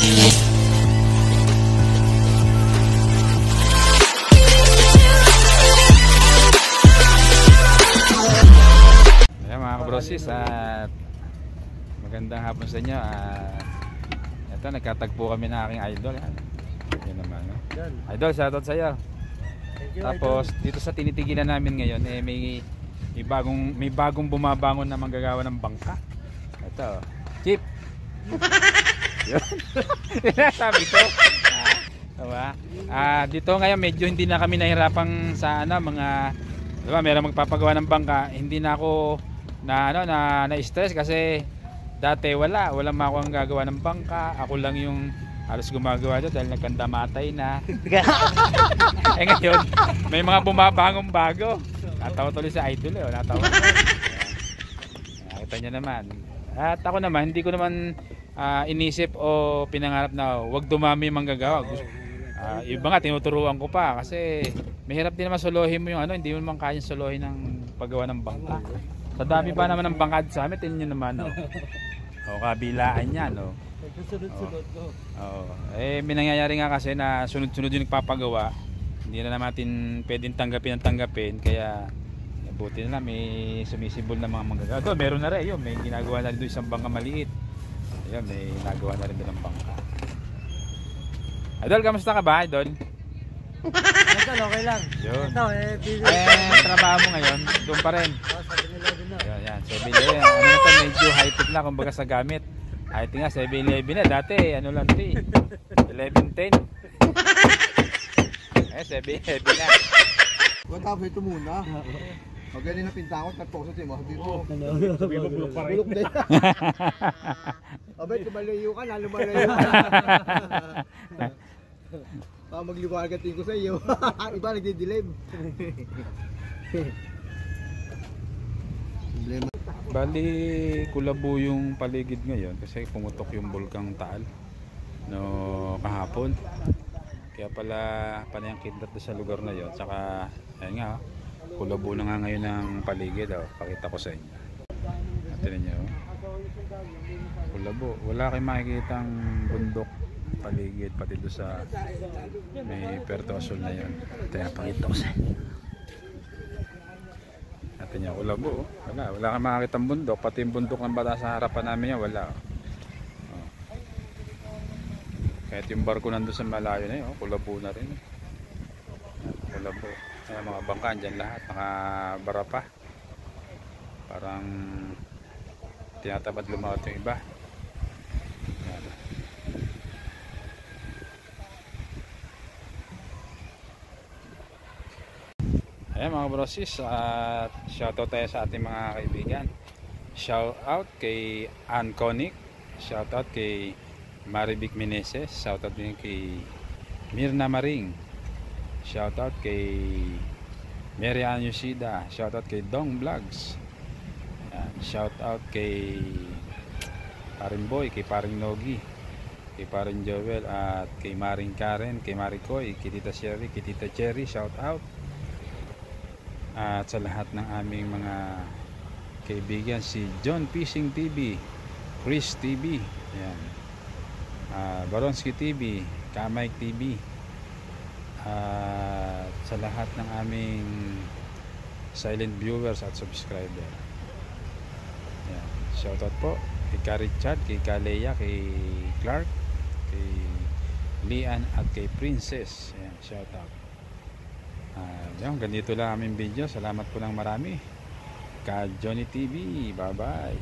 Ayan mga kabrosis, at magandang hapon sa inyo. Ito, nagkatagpo kami na aking idol. Yan naman, no? Idol, shoutout sa iyo. Tapos idol, dito sa tinitigilan namin ngayon may bagong bumabangon na manggagawa ng bangka. Ito, Chip. Sabi ko. Diba? Dito ngayon medyo hindi na kami nahirapang sa mga, diba, meron magpapagawa ng bangka. Hindi na ako na-stress kasi dati walang makuha ang gagawa ng bangka. Ako lang yung halos gumagawa doon dahil nagkandamatay na. Ngayon may mga bumabangong bago. Natawa tuloy sa idol natawa. Nakita niyo naman. At ako naman, hindi ko naman inisip o pinangarap na wag dumami yung manggagawa. Iba nga tinuturuan ko pa kasi mahirap din naman solohin mo yung hindi mo naman kayang solohin ng paggawa ng bangka. Sa dami pa naman ng bangka sa amin, tingnan niyo naman kabilaan yan sunod-sunod may nangyayari nga kasi na sunod-sunod yung nagpapagawa. Hindi na natin pwedeng tanggapin, kaya buti na lang may sumisibol na mga manggagawa. Doon meron na rin may ginagawa na rin doon isang bangka maliit. Ayun, may nagawa na rin doon ng bangka. Idol, kamusta ka ba, Idol? Idol, okay lang. Yun. Ito, trabaho mo ngayon, doon pa rin. Yan, 7-Eleven. Ito, medyo high-tech na kumbaga sa gamit. High-tech nga, 7-Eleven na. Dati, lang ito 11-10. 7-Eleven na. Tapos ito muna. Magaling na pinta ko, tatpokso si mo. Sabi mo, bulok pa rin. Bulok din. Abay, lumalayo ka na, lumalayo ka. Magliwagatin ko sa iyo. Iba nagdidilim. Bali, kulabo yung paligid ngayon kasi pumutok yung Bulkang Taal kahapon. Kaya pala panayang kidlat sa lugar na yon. Saka ayun nga, kulabo na nga ngayon ng paligid. Pakita ko sa inyo. Tingnan niyo. Kulabo. Wala kayong makikitang bundok paligid pati doon sa may Puerto Azul na yon. Pakita ko sa inyo. Natin niya kulabo. Wala kang makikitang bundok. Pati yung bundok ng bata sa harapan namin yan, wala. Kahit yung barko nandun sa malayo na yun, kulabo na rin. Kulabo. Mga bangka dyan lahat, nakabara pa. Parang tinatabad lumawat yung iba. Ayan mga brosis, at shoutout tayo sa ating mga kaibigan. Shoutout kay Ann Konik, shoutout kay Marivic Meneses, shoutout din kay Mirna Maring, shoutout kay Mary Ann Yoshida, shoutout kay Dong Vlogs, shoutout kay Paring Boy, kay Paring Nogi, kay Paring Joel, at kay Maring Karen, kay Marikoy, kay Tita Sherry, kay Tita Cherry, shoutout. At sa lahat ng aming mga kaibigan, si John Fishing TV, Chris TV, ayan, Baronski TV, Kamay TV, at sa lahat ng aming silent viewers at subscriber. Ayan, shoutout po kay Ka Richard, kay Ka Leia, kay Clark, kay Lian at kay Princess. Ayan, shoutout. Ganito lang aming video. Salamat po ng marami. Ka Johnny TV, bye bye.